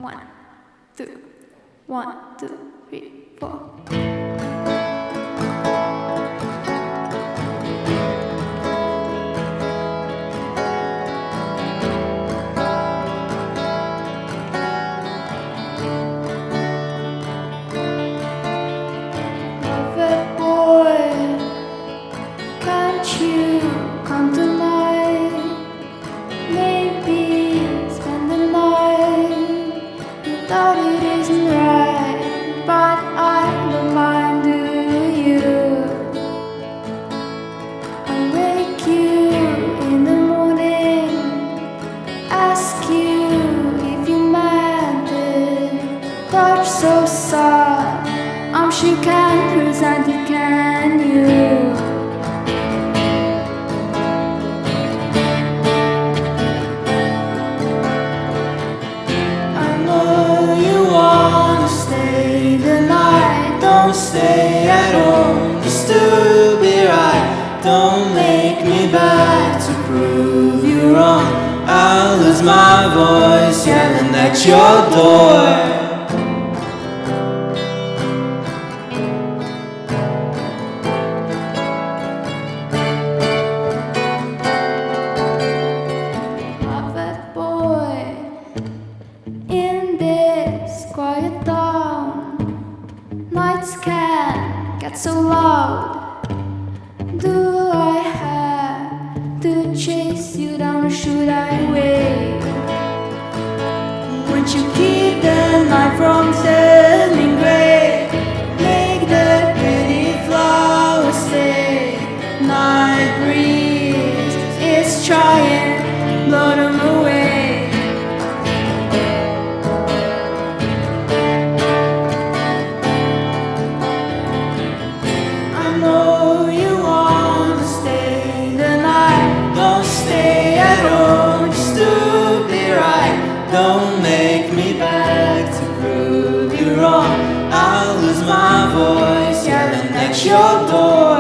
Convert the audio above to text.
1, 2, 1, 2, 3, 4. So sad, I'm sure you can present it, can you? I know you wanna stay the night. Don't stay at home just to be right. Don't make me beg to prove you wrong. I'll lose my voice yelling at your door. Quiet down, nights can get so loud. Do I have to chase you down or should I wait? Won't you keep the night from turning grey? Make the pretty flowers stay. Night breeze is trying, blow them away. Don't make me beg to prove you wrong. I'll lose my voice yelling at your door.